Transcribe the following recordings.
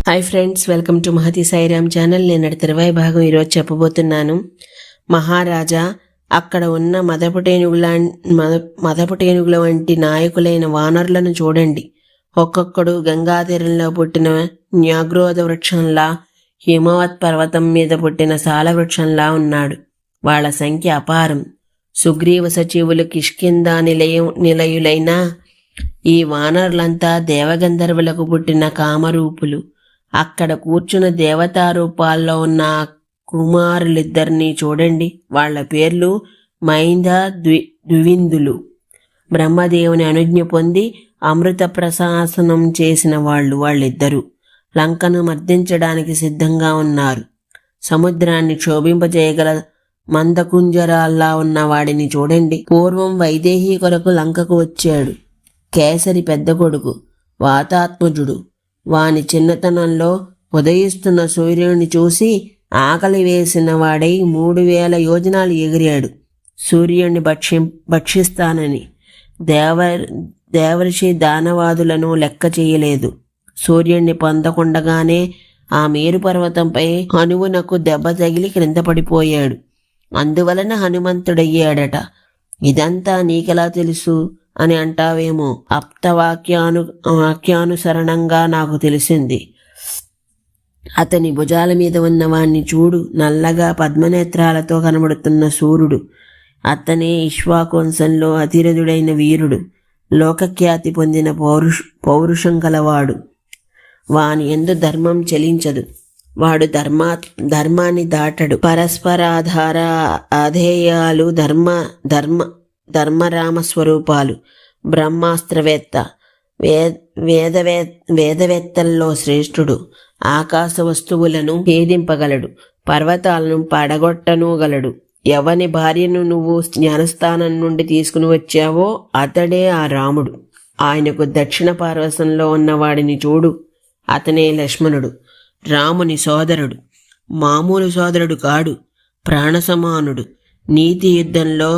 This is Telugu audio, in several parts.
Hi friends, welcome to Mahathi Sairam channel. నేను తిరువాయి భాగం ఈరోజు చెప్పబోతున్నాను. మహారాజా అక్కడ ఉన్న మదపుటేనుగుల వంటి నాయకులైన వానరులను చూడండి. ఒక్కొక్కడు గంగా తీరంలో పుట్టిన న్యాగ్రోధ వృక్షంలా, హిమవత్ పర్వతం మీద పుట్టిన సాల వృక్షంలా ఉన్నాడు. వాళ్ల సంఖ్య అపారం. సుగ్రీవ సచివులు కిష్కిందా నిలయులైన ఈ వానరులంతా దేవగంధర్వులకు పుట్టిన కామరూపులు. అక్కడ కూర్చున్న దేవతారూపాల్లో ఉన్న కుమారులిద్దరినీ చూడండి. వాళ్ల పేర్లు మైంద ద్వివిందులు. బ్రహ్మదేవుని అనుజ్ఞ పొంది అమృత ప్రశాసనం చేసిన వాళ్ళిద్దరూ లంకను మర్దించడానికి సిద్ధంగా ఉన్నారు. సముద్రాన్ని క్షోభింపజేయగల మందకుంజరాల్లా ఉన్న వాడిని చూడండి. పూర్వం వైదేహి కొరకు లంకకు వచ్చాడు. కేసరి పెద్ద కొడుకు వాతాత్మజుడు. వాని చిన్నతనంలో ఉదయిస్తున్న సూర్యుడిని చూసి ఆకలి వేసిన వాడై 3000 యోజనాలు ఎగిరాడు సూర్యుడిని భక్షిస్తానని. దేవర్షి దానవాదులను లెక్క చేయలేదు. సూర్యుడిని పొందకుండగానే ఆ మేరు పర్వతంపై హనుమనకు దెబ్బ తగిలి క్రింద పడిపోయాడు. అందువలన హనుమంతుడయ్యాడట. ఇదంతా నీకెలా తెలుసు అని అంటావేమో. వాక్యానుసరణంగా నాకు తెలిసింది. అతని భుజాల మీద ఉన్నవాణ్ణి చూడు. నల్లగా పద్మనేత్రాలతో కనబడుతున్న సూర్యుడు. అతనే ఇక్ష్వాకువంశంలో అతిరథుడైన వీరుడు. లోకఖ్యాతి పొందిన పౌరుషం కలవాడు. వాని యందు ధర్మం చలించదు. వాడు ధర్మాన్ని దాటడు. పరస్పరాధార ఆధేయాలు ధర్మరామస్వరూపాలు. బ్రహ్మాస్త్రవేత్త. వేదవేత్తల్లో శ్రేష్ఠుడు. ఆకాశ వస్తువులను భేదింపగలడు. పర్వతాలను పడగొట్టనూగలడు. ఎవని భార్యను నువ్వు జ్ఞానస్థానం నుండి తీసుకుని వచ్చావో అతడే ఆ రాముడు. ఆయనకు దక్షిణ పార్వశంలో ఉన్నవాడిని చూడు. అతనే లక్ష్మణుడు, రాముని సోదరుడు. మామూలు సోదరుడు కాడు, ప్రాణసమానుడు. నీతి యుద్ధంలో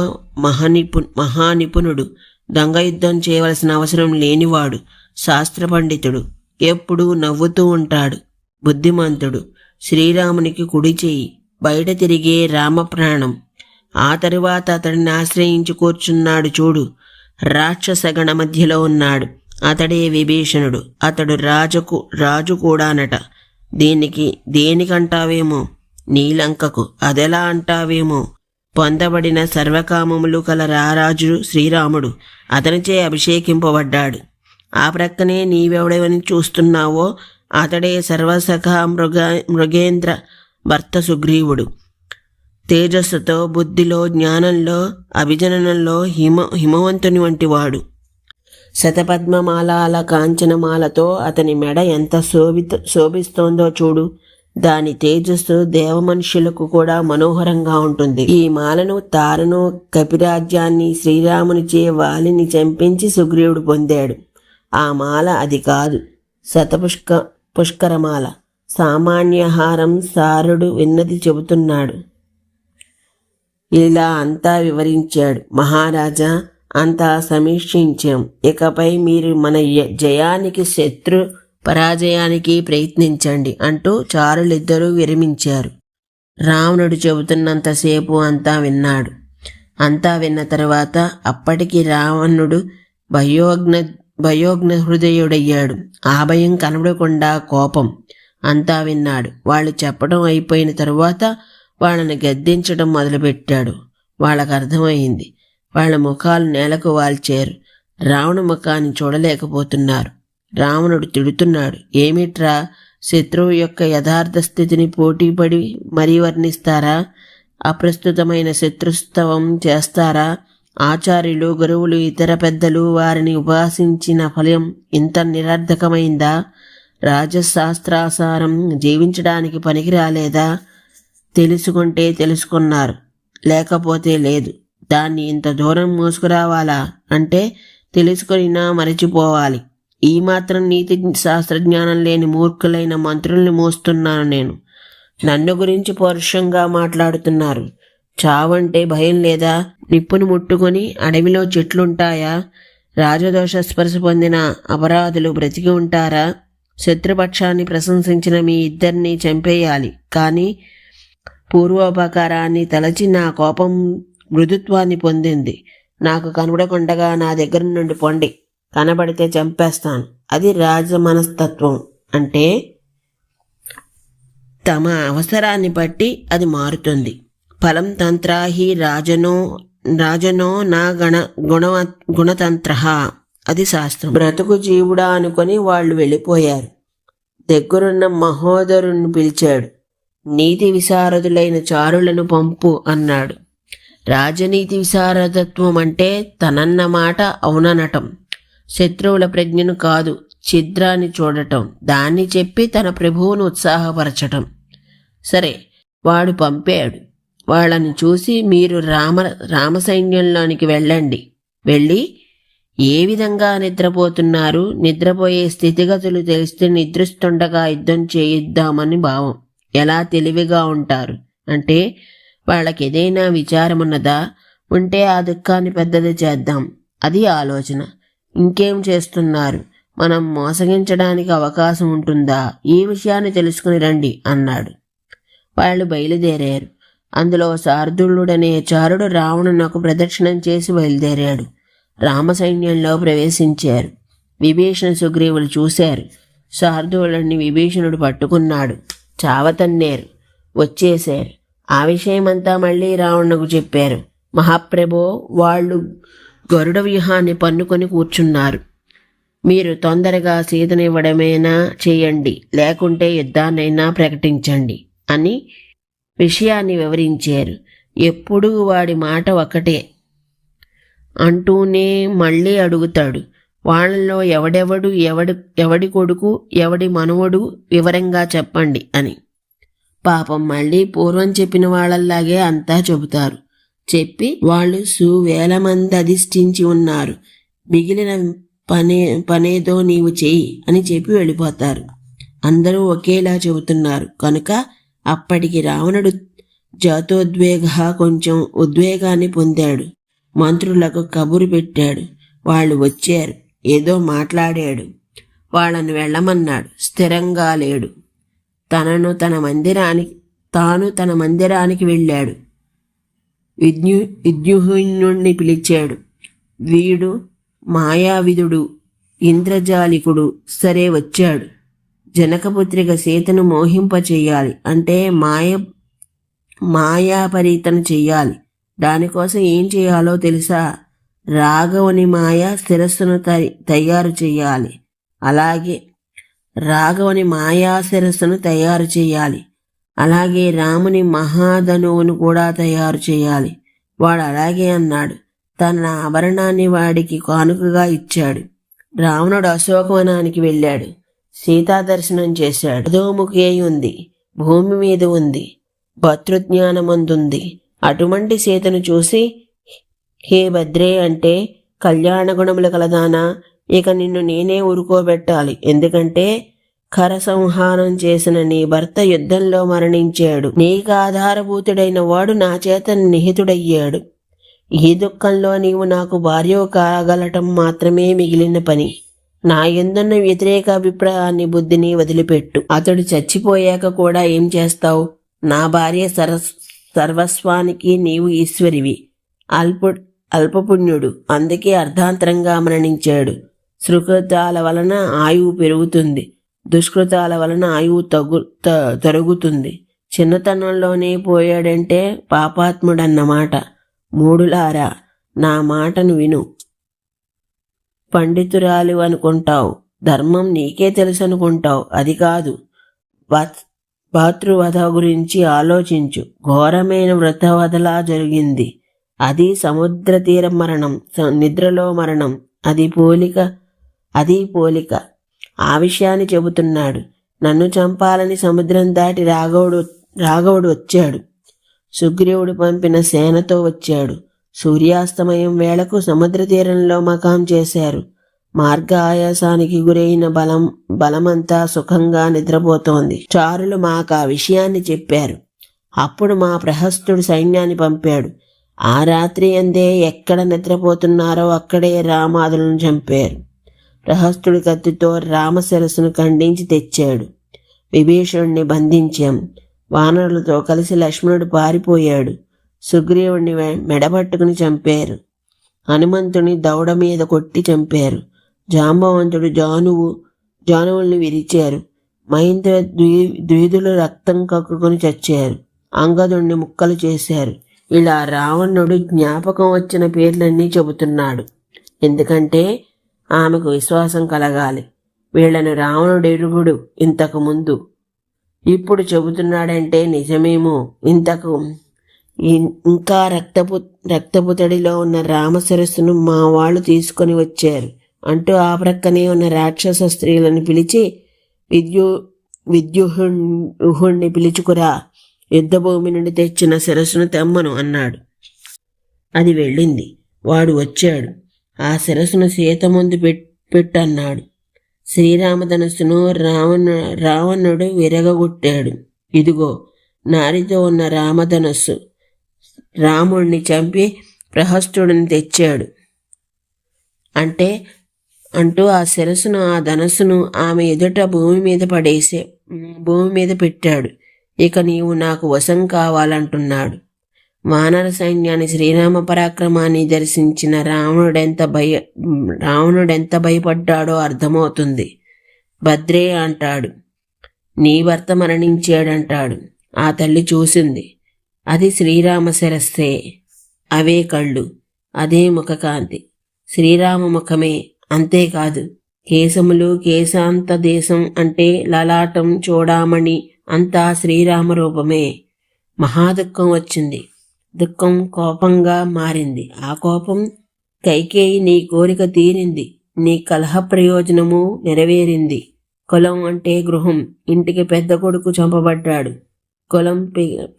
మహానిపుణుడు. దొంగ యుద్ధం చేయవలసిన అవసరం లేనివాడు. శాస్త్ర పండితుడు. ఎప్పుడూ నవ్వుతూ ఉంటాడు. బుద్ధిమంతుడు. శ్రీరామునికి కుడి చెయ్యి. బయట తిరిగే రామప్రాణం. ఆ తరువాత అతడిని ఆశ్రయించి కూర్చున్నాడు చూడు. రాక్షసగణ మధ్యలో ఉన్నాడు. అతడే విభీషణుడు. అతడు రాజు కూడానట. దేనికంటావేమో? నీలంకకు. అదెలా అంటావేమో? పొందబడిన సర్వకామములు కల రారాజు శ్రీరాముడు. అతనిచే అభిషేకింపబడ్డాడు. ఆ ప్రక్కనే నీవెవడవని చూస్తున్నావో అతడే సర్వసఖ మృగేంద్ర భర్త సుగ్రీవుడు. తేజస్సుతో, బుద్ధిలో, జ్ఞానంలో, అభిజననంలో హిమవంతుని వంటివాడు. శతపద్మమాలాల కాంచనమాలతో అతని మెడ ఎంత శోభిస్తోందో చూడు. దాని తేజస్సు దేవమనుష్యులకు కూడా మనోహరంగా ఉంటుంది. ఈ మాలను, తారను, కపిరాజ్యాన్ని శ్రీరామునిచే వాలిని చంపించి సుగ్రీవుడు పొందాడు. ఆ మాల అది కాదు, పుష్కరమాల. సామాన్యహారం సారుడు విన్నది చెబుతున్నాడు. ఇలా అంతా వివరించాడు. మహారాజా, అంతా సమీక్షించాం. ఇకపై మీరు మన జయానికి, శత్రు పరాజయానికి ప్రయత్నించండి అంటూ చారులిద్దరూ విరమించారు. రావణుడు చెబుతున్నంతసేపు అంతా విన్నాడు. అంతా విన్న తరువాత అప్పటికి రావణుడు భయోగ్న హృదయుడయ్యాడు. ఆ భయం కనబడకుండా కోపం. అంతా విన్నాడు. వాళ్ళు చెప్పడం అయిపోయిన తరువాత వాళ్ళని గద్దించడం మొదలుపెట్టాడు. వాళ్ళకు అర్థమైంది. వాళ్ళ ముఖాలు నేలకు వాల్చారు. రావణ ముఖాన్ని చూడలేకపోతున్నారు. రావణుడు తిడుతున్నాడు. ఏమిట్రా, శత్రువు యొక్క యథార్థ స్థితిని పోటీపడి మరీ వర్ణిస్తారా? అప్రస్తుతమైన శత్రుస్తవం చేస్తారా? ఆచార్యులు, గురువులు, ఇతర పెద్దలు వారిని ఉపాసించిన ఫలం ఇంత నిరర్ధకమైందా? రాజశాస్త్రాసారం జీవించడానికి పనికి రాలేదా? తెలుసుకుంటే తెలుసుకున్నారు, లేకపోతే లేదు. దాన్ని ఇంత దూరం మోసుకురావాలా? అంటే తెలుసుకునినా మరచిపోవాలి. ఈ మాత్రం నీతి శాస్త్రజ్ఞానం లేని మూర్ఖులైన మంత్రుల్ని మోస్తున్నాను నేను. నన్ను గురించి పౌరుషంగా మాట్లాడుతున్నారు. చావంటే భయం లేదా? నిప్పును ముట్టుకొని అడవిలో చెట్లుంటాయా? రాజదోష స్పర్శ పొందిన అపరాధులు బ్రతికి ఉంటారా? శత్రుపక్షాన్ని ప్రశంసించిన మీ ఇద్దరిని చంపేయాలి. కానీ పూర్వోపకారాన్ని తలచి నా కోపం మృదుత్వాన్ని పొందింది. నాకు కనబడకుండగా నా దగ్గర నుండి పొండి, కనబడితే చంపేస్తాను. అది రాజ మనస్తత్వం. అంటే తమ అవసరాన్ని బట్టి అది మారుతుంది. ఫలం తంత్రాహి రాజనో నా గుణతంత్ర, అది శాస్త్రం. బ్రతుకు జీవుడా అనుకొని వాళ్ళు వెళ్ళిపోయారు. దగ్గరున్న మహోదరుని పిలిచాడు. నీతి విశారదులైన చారులను పంపు అన్నాడు. రాజనీతి విశారదత్వం అంటే తనన్న మాట అవుననటం, శత్రువుల ప్రజ్ఞను కాదు ఛిద్రాన్ని చూడటం, దాన్ని చెప్పి తన ప్రభువును ఉత్సాహపరచటం. సరే, వాడు పంపాడు. వాళ్ళని చూసి మీరు రామసైన్యంలోనికి వెళ్ళండి, వెళ్ళి ఏ విధంగా నిద్రపోతున్నారు, నిద్రపోయే స్థితిగతులు తెలిస్తే నిద్రిస్తుండగా యుద్ధం చేయిద్దామని భావం. ఎలా తెలివిగా ఉంటారు అంటే వాళ్ళకి ఏదైనా విచారమున్నదా, ఉంటే ఆ దుఃఖాన్ని పెద్దది చేద్దాం, అది ఆలోచన. ఇంకేం చేస్తున్నారు, మనం మోసగించడానికి అవకాశం ఉంటుందా, ఈ విషయాన్ని తెలుసుకుని రండి అన్నాడు. వాళ్ళు బయలుదేరారు. అందులో శార్దూలుడనే చారుడు రావణునకు ప్రదక్షిణం చేసి బయలుదేరాడు. రామసైన్యంలో ప్రవేశించారు. విభీషణ సుగ్రీవులు చూశారు. శార్దూలుడిని విభీషణుడు పట్టుకున్నాడు. చావతన్నేరు, వచ్చేశారు. ఆ విషయమంతా మళ్ళీ రావణునకు చెప్పారు. మహాప్రభో, వాళ్ళు గరుడ వ్యూహాన్ని పన్నుకొని కూర్చున్నారు. మీరు తొందరగా సీతనివ్వడమేనా చేయండి, లేకుంటే యుద్ధాన్నైనా ప్రకటించండి అని విషయాన్ని వివరించారు. ఎప్పుడూ వాడి మాట ఒకటే అంటూనే మళ్ళీ అడుగుతాడు. వాళ్ళలో ఎవడి కొడుకు, ఎవడి మనవడు వివరంగా చెప్పండి అని. పాపం మళ్ళీ పూర్వం చెప్పిన వాళ్ళలాగే అంతా చెబుతారు. చెప్పి వాళ్ళు సువేల మంది అధిష్ఠించి ఉన్నారు, మిగిలిన పనేదో నీవు చెయ్యి అని చెప్పి వెళ్ళిపోతారు. అందరూ ఒకేలా చెబుతున్నారు కనుక అప్పటికి రావణుడు జాతోద్వేగ కొంచెం ఉద్వేగాన్ని పొందాడు. మంత్రులకు కబురు పెట్టాడు. వాళ్ళు వచ్చారు. ఏదో మాట్లాడాడు. వాళ్ళను వెళ్ళమన్నాడు. స్థిరంగా లేడు. తాను తన మందిరానికి వెళ్ళాడు. విద్యుహీనుణ్ణి పిలిచాడు. వీడు మాయావిధుడు, ఇంద్రజాలికుడు. సరే, వచ్చాడు. జనకపుత్రిక సీతను మోహింపచేయాలి, అంటే మాయాపరీతన చెయ్యాలి. దానికోసం ఏం చేయాలో తెలుసా? రాఘవుని మాయా శిరస్సును తయారు చేయాలి. అలాగే రాఘవుని మాయా శిరస్సును తయారు చేయాలి. అలాగే రాముని మహాధనువును కూడా తయారు చేయాలి. వాడు అలాగే అన్నాడు. తన ఆభరణాన్ని వాడికి కానుకగా ఇచ్చాడు. రావణుడు అశోకవనానికి వెళ్ళాడు. సీతాదర్శనం చేశాడు. అధోముఖి అయి ఉంది, భూమి మీద ఉంది, భర్తృజ్ఞానమందుంది. అటువంటి సీతను చూసి, హే భద్రే, అంటే కళ్యాణ గుణములు కలదానా, ఇక నిన్ను నేనే ఊరుకోబెట్టాలి. ఎందుకంటే ఖర సంహారం చేసిన నీ భర్త యుద్ధంలో మరణించాడు. నీకు ఆధారభూతుడైన వాడు నా చేత నిహితుడయ్యాడు. ఈ దుఃఖంలో నీవు నాకు భార్యవు కాగలటం మాత్రమే మిగిలిన పని. నా యందున్న వ్యతిరేక అభిప్రాయాన్ని, బుద్ధిని వదిలిపెట్టు. అతడు చచ్చిపోయాక కూడా ఏం చేస్తావు? నా భార్య సర్వస్వానికి నీవు ఈశ్వరివి. అల్పపుణ్యుడు, అందుకే అర్ధాంతరంగా మరణించాడు. సుకృతాల వలన ఆయువు పెరుగుతుంది, దుష్కృతాల వలన ఆయువు తరుగుతుంది. చిన్నతనంలోనే పోయాడంటే పాపాత్ముడన్నమాట. మూడులారా, నా మాటను విను. పండితురాలు అనుకుంటావు, ధర్మం నీకే తెలుసు అనుకుంటావు. అది కాదు. భాతృవధ గురించి ఆలోచించు. ఘోరమైన వృతవధలా జరిగింది. అది సముద్ర తీర మరణం, నిద్రలో మరణం. అది పోలిక. ఆ విషయాన్ని చెబుతున్నాడు. నన్ను చంపాలని సముద్రం దాటి రాఘవుడు వచ్చాడు. సుగ్రీవుడు పంపిన సేనతో వచ్చాడు. సూర్యాస్తమయం వేళకు సముద్ర తీరంలో మకాం చేశారు. మార్గ ఆయాసానికి గురైన బలమంతా సుఖంగా నిద్రపోతోంది. చారులు మాకు ఆ విషయాన్ని చెప్పారు. అప్పుడు మా ప్రహస్తుడు సైన్యాన్ని పంపాడు. ఆ రాత్రి అందే ఎక్కడ నిద్రపోతున్నారో అక్కడే రామాదులను చంపారు. ప్రహస్తుడి కత్తితో రామశిరస్సును ఖండించి తెచ్చాడు. విభీషణుడిని బంధించాం. వానరులతో కలిసి లక్ష్మణుడు పారిపోయాడు. సుగ్రీవుడిని మెడపట్టుకుని చంపారు. హనుమంతుని దౌడ మీద కొట్టి చంపారు. జాంబవంతుడు జానువుల్ని విరిచారు. మహేంద్ర ద్విధులు రక్తం కక్కుకొని చచ్చారు. అంగదుణ్ణి ముక్కలు చేశారు. ఇలా రావణుడు జ్ఞాపకం వచ్చిన పేర్లన్నీ చెబుతున్నాడు. ఎందుకంటే ఆమెకు విశ్వాసం కలగాలి. వీళ్లను రావణుడు ఎరుగుడు ఇంతకు ముందు. ఇప్పుడు చెబుతున్నాడంటే నిజమేమో. ఇంకా రక్తపుతడిలో ఉన్న రామశిరస్సును మా వాళ్ళు తీసుకొని వచ్చారు అంటూ ఆ ప్రక్కనే ఉన్న రాక్షస స్త్రీలను పిలిచి విద్యుహుణ్ణి పిలుచుకురా, యుద్ధభూమి నుండి తెచ్చిన శిరస్సును తెమ్మను అన్నాడు. అది వెళ్ళింది. వాడు వచ్చాడు. ఆ శిరస్సును సీత ముందు పెట్టన్నాడు. శ్రీరామధనుస్సును రావణుడు విరగొట్టాడు. ఇదిగో నారితో ఉన్న రామధనుస్సు. రాముడిని చంపి ప్రహస్తుడిని తెచ్చాడు అంటూ ఆ శిరస్సును, ఆ ధనస్సును ఆమె ఎదుట భూమి మీద పెట్టాడు. ఇక నీవు నాకు వశం కావాలంటున్నాడు. వానర సైన్యాన్ని, శ్రీరామ పరాక్రమాన్ని దర్శించిన రావణుడెంత భయపడ్డాడో అర్థమవుతుంది. భద్రే అంటాడు. నీ భర్త మరణించాడంటాడు. ఆ తల్లి చూసింది. అది శ్రీరామ శిరస్సే. అవే కళ్ళు, అదే ముఖకాంతి. శ్రీరామ ముఖమే. అంతేకాదు, కేశములు, కేశాంత దేశం అంటే లలాటం, చూడామణి అంతా శ్రీరామ రూపమే. మహాదుఃఖం వచ్చింది. దుఃఖం కోపంగా మారింది. ఆ కోపం కైకేయి నీ కోరిక తీరింది, నీ కలహ ప్రయోజనము నెరవేరింది. కులం అంటే గృహం. ఇంటికి పెద్ద కొడుకు చంపబడ్డాడు. కులం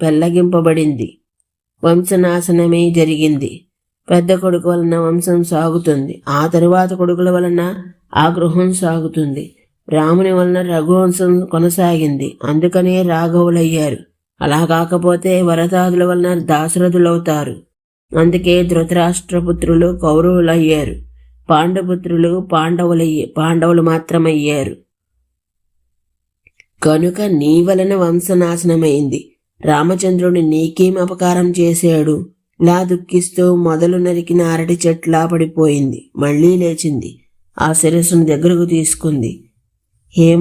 పెళ్లగింపబడింది. వంశనాశనమే జరిగింది. పెద్ద కొడుకు వలన వంశం సాగుతుంది. ఆ తరువాత కొడుకుల వలన ఆ గృహం సాగుతుంది. రాముని వలన రఘువంశం కొనసాగింది. అందుకనే రాఘవులయ్యారు. అలా కాకపోతే వరదాదుల వలన దాశరథులవుతారు. అందుకే ధృతరాష్ట్రపుత్రులు కౌరవులయ్యారు. పాండుపుత్రులు పాండవులు మాత్రమయ్యారు. కనుక నీ వలన వంశనాశనమైంది. రామచంద్రుడు నీకేం అపకారం చేశాడు? ఇలా దుఃఖిస్తూ మొదలు నరికిన అరటి చెట్లా పడిపోయింది. మళ్లీ లేచింది. ఆ శిరస్సును దగ్గరకు తీసుకుంది. ఏ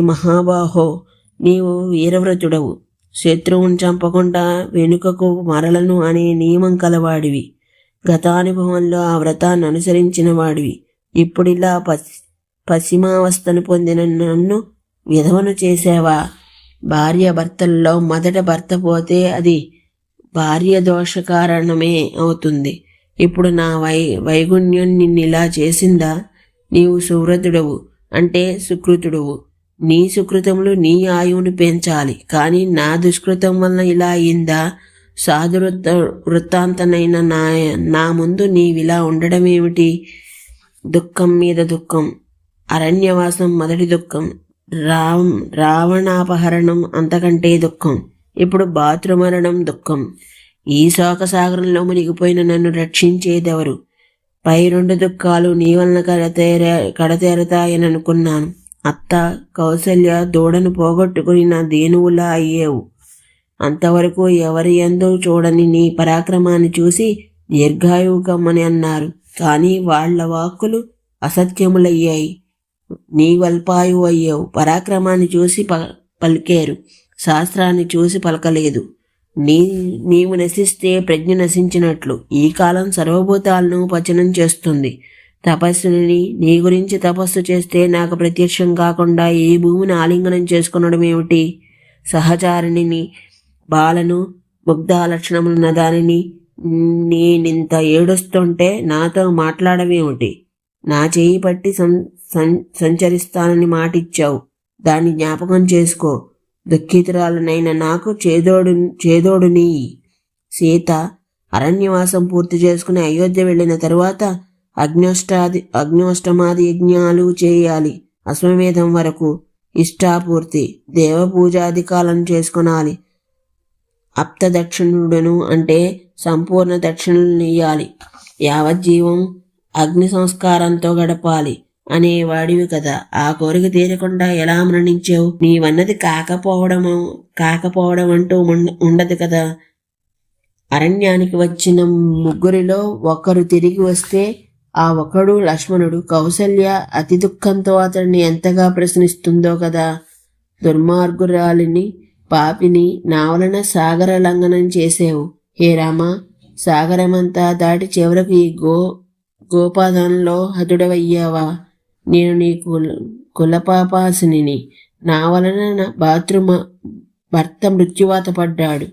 మహాబాహో, నీవు వీరవ్రతుడవు. శత్రువుని చంపకుండా వెనుకకు మరలను అనే నియమం కలవాడివి. గతానుభవంలో ఆ వ్రతాన్ని అనుసరించిన వాడివి. ఇప్పుడిలా పశ్చిమావస్థను పొందిన నన్ను విధవను చేసావా? భార్య భర్తల్లో మొదట భర్త పోతే అది భార్య దోష కారణమే అవుతుంది. ఇప్పుడు నా వైగుణ్యం నిన్నిలా చేసిందా? నీవు సువ్రతుడవు అంటే సుకృతుడువు. నీ సుకృతములు నీ ఆయువును పెంచాలి. కానీ నా దుష్కృతం వలన ఇలా అయిందా? సాధు వృత్తాంతనైన నా ముందు నీవిలా ఉండడమేమిటి? దుఃఖం మీద దుఃఖం. అరణ్యవాసం మొదటి దుఃఖం. రావణాపహరణం అంతకంటే దుఃఖం. ఇప్పుడు భాతృమరణం దుఃఖం. ఈ శోకసాగరంలో మునిగిపోయిన నన్ను రక్షించేదెవరు? పై రెండు దుఃఖాలు నీ వలన కడతేరతాయననుకున్నాను. అత్త, కౌసల్య దూడను పోగొట్టుకుని నా దేనువులా అయ్యేవు. అంతవరకు ఎవరి యందు చూడని నీ పరాక్రమాన్ని చూసి దీర్ఘాయువు కమ్మని అన్నారు. కానీ వాళ్ల వాక్కులు అసత్యములయ్యాయి. నీ వల్పాయువు అయ్యావు. పరాక్రమాన్ని చూసి పలికారు, శాస్త్రాన్ని చూసి పలకలేదు. నీవు నశిస్తే ప్రజ్ఞ నశించినట్లు. ఈ కాలం సర్వభూతాలను పచనం చేస్తుంది. తపస్సుని నీ గురించి తపస్సు చేస్తే నాకు ప్రత్యక్షం కాకుండా ఈ భూమిని ఆలింగనం చేసుకునడం ఏమిటి? సహచారిణిని, బాలను, ముగ్ధ లక్షణములున్న దానిని నేనింత ఏడుస్తుంటే నాతో మాట్లాడమేమిటి? నా చేయి పట్టి సంచరిస్తానని మాటిచ్చావు. దాన్ని జ్ఞాపకం చేసుకో. దుఃఖితురాలనైన నాకు చేదోడు నీ. సీత అరణ్యవాసం పూర్తి చేసుకుని అయోధ్య వెళ్ళిన తరువాత అగ్నోష్టమాది యజ్ఞాలు చేయాలి. అశ్వమేధం వరకు ఇష్టాపూర్తి, దేవపూజాధికాలను చేసుకొనాలి. అప్త దక్షిణుడను అంటే సంపూర్ణ దక్షిణలు ఇయ్యాలి. యావజ్జీవం అగ్ని సంస్కారంతో గడపాలి అనేవాడివి కదా. ఆ కోరిక తీరకుండా ఎలా మరణించావు? నీవన్నది కాకపోవడం అంటూ ఉండదు కదా. అరణ్యానికి వచ్చిన ముగ్గురిలో ఒకరు తిరిగి వస్తే ఆ ఒకడు లక్ష్మణుడు. కౌసల్య అతి దుఃఖంతో అతడిని ఎంతగా ప్రశ్నిస్తుందో కదా. దుర్మార్గురాలిని, పాపిని నా వలన సాగర లంఘనం చేసేవు. హే రామ, సాగరమంతా దాటి చివరకు ఈ గోపాదంలో హతుడవయ్యావా? నేను నీ కులపాపాసిని. నా వలన భర్త మృత్యువాత పడ్డాడు.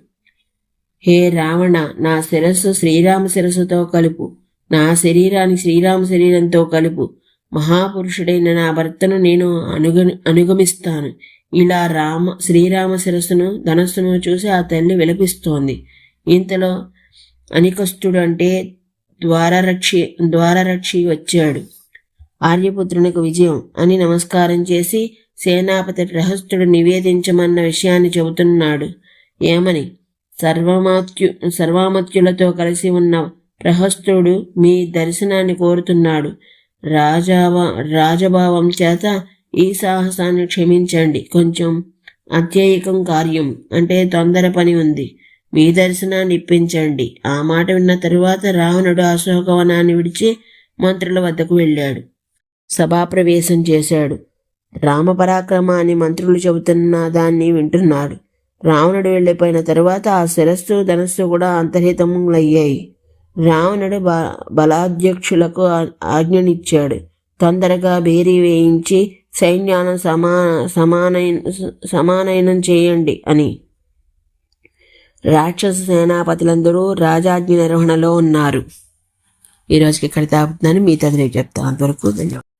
హే రావణ, నా శిరస్సు శ్రీరామ శిరస్సుతో కలుపు, నా శరీరాన్ని శ్రీరామ శరీరంతో కలుపు. మహాపురుషుడైన నా భర్తను నేను అనుగమిస్తాను. ఇలా శ్రీరామ శిరస్సును ధనస్సును చూసి ఆ తల్లి విలపిస్తోంది. ఇంతలో అనికస్తుడు అంటే ద్వారరక్షి వచ్చాడు. ఆర్యపుత్రునికి విజయం అని నమస్కారం చేసి సేనాపతి ప్రహస్తుడు నివేదించమన్న విషయాన్ని చెబుతున్నాడు. ఏమని? సర్వామత్యులతో కలిసి ఉన్న ప్రహస్తుడు మీ దర్శనాన్ని కోరుతున్నాడు. రాజభావం చేత ఈ సాహసాన్ని క్షమించండి. కొంచెం అత్యయికం కార్యం అంటే తొందర పని ఉంది. మీ దర్శనాన్ని ఇప్పించండి. ఆ మాట విన్న తరువాత రావణుడు అశోకవనాన్ని విడిచి మంత్రుల వద్దకు వెళ్ళాడు. సభాప్రవేశం చేశాడు. రామపరాక్రమాన్ని మంత్రులు చెబుతున్న దాన్ని వింటున్నాడు. రావణుడు వెళ్ళిపోయిన తరువాత ఆ శిరస్సు ధనస్సు కూడా అంతర్హితములయ్యాయి. రావణుడు బలాధ్యక్షులకు ఆజ్ఞనిచ్చాడు. తొందరగా బేరీ వేయించి సైన్యాన్ని సమానయనం చేయండి అని. రాక్షస సేనాపతులందరూ రాజాజ్ఞ నిర్వహణలో ఉన్నారు. ఈరోజుకి ఇక్కడ తాపుతున్నాను. మీ తదిలే చెప్తాను. అంతవరకు ధన్యవాదాలు.